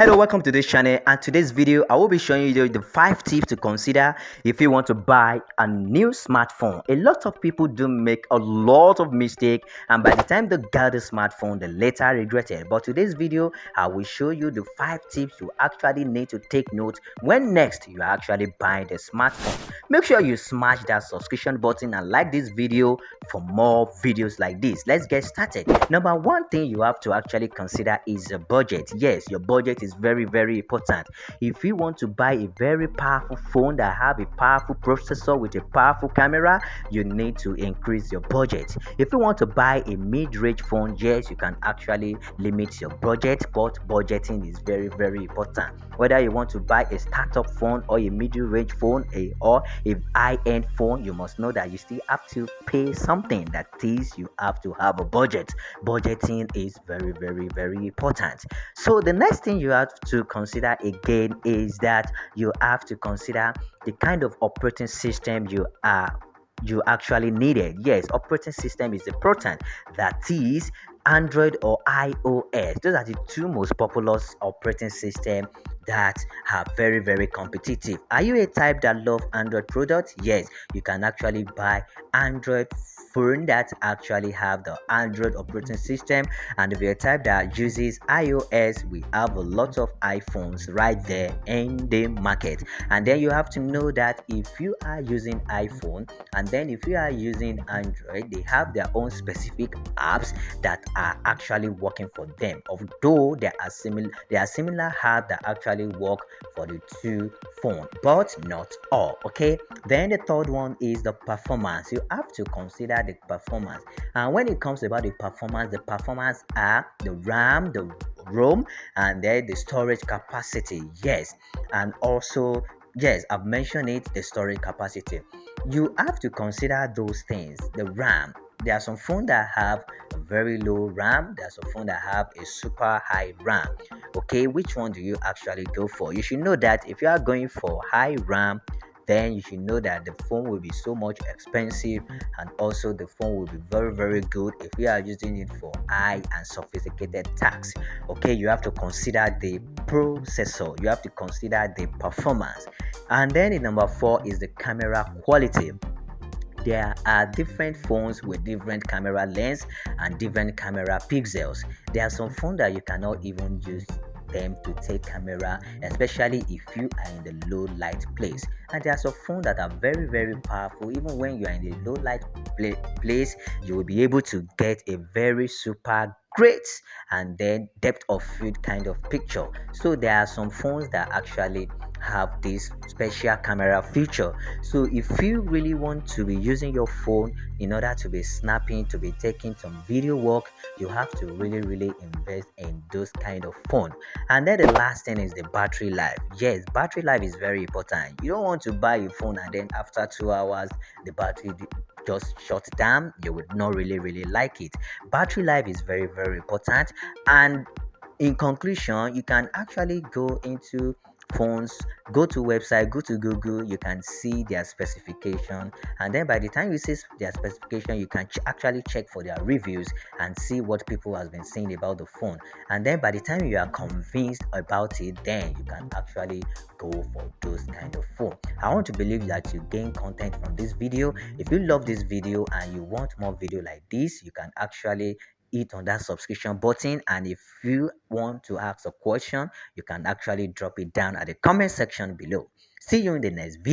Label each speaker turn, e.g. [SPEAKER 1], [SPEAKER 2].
[SPEAKER 1] Hello, welcome to this channel, and today's video I will be showing you the 5 tips to consider if you want to buy a new smartphone. A lot of people do make a lot of mistake, and by the time they get the smartphone they later regret it. But today's video I will show you the 5 tips you actually need to take note when next you are actually buying the smartphone. Make sure you smash that subscription button and like this video for more videos like this. Let's get started. Number one thing you have to actually consider is a budget. Yes, your budget is very important. If you want to buy a very powerful phone that have a powerful processor with a powerful camera, you need to increase your budget. If you want to buy a mid-range phone, yes, you can actually limit your budget, but budgeting is very important. Whether you want to buy a startup phone or a middle range phone or a high-end phone, you must know that you still have to pay something. That is, you have to have a budget. Budgeting is very important. So the next thing you have to consider again is that you have to consider the kind of operating system you actually needed. Yes, operating system is important. That is Android or iOS. Those are the two most popular operating systems that are very competitive. Are you a type that love Android products? Yes, you can actually buy Android phone that actually have the Android operating system, and if you're a type that uses iOS, we have a lot of iPhones right there in the market. And then you have to know that if you are using iPhone and then if you are using Android, they have their own specific apps that are actually working for them, although there are similar apps that actually work for the two phone, but not all. Okay, then the third one is the performance. You have to consider the performance, and when it comes about the performance are the RAM, the ROM, and then the storage capacity. Yes, and also, yes, I've mentioned it, the storage capacity. You have to consider those things. The RAM, there are some phones that have a very low RAM, there are some phones that have a super high RAM. Okay, which one do you actually go for? You should know that if you are going for high RAM, then you should know that the phone will be so much expensive, and also the phone will be very good if you are using it for high and sophisticated tasks. Okay, you have to consider the processor, you have to consider the performance. And then the number 4 is the camera quality. There are different phones with different camera lens and different camera pixels. There are some phones that you cannot even use them to take camera, especially if you are in the low light place. And there are some phones that are very powerful. Even when you are in the low light place, you will be able to get a very super great and then depth of field kind of picture. So there are some phones that actually have this special camera feature. So if you really want to be using your phone in order to be snapping, to be taking some video work, you have to really invest in those kind of phone. And then the last thing is the battery life. Yes, battery life is very important. You don't want to buy a phone and then after 2 hours the battery just shut down. You would not really like it. Battery life is very important. And in conclusion, you can actually go into phones, go to website, go to Google, you can see their specification, and then by the time you see their specification, you can actually check for their reviews and see what people has been saying about the phone. And then by the time you are convinced about it, then you can actually go for those kind of phone. I want to believe that you gain content from this video. If you love this video and you want more video like this, you can actually hit on that subscription button, and if you want to ask a question, you can actually drop it down at the comment section below. See you in the next video.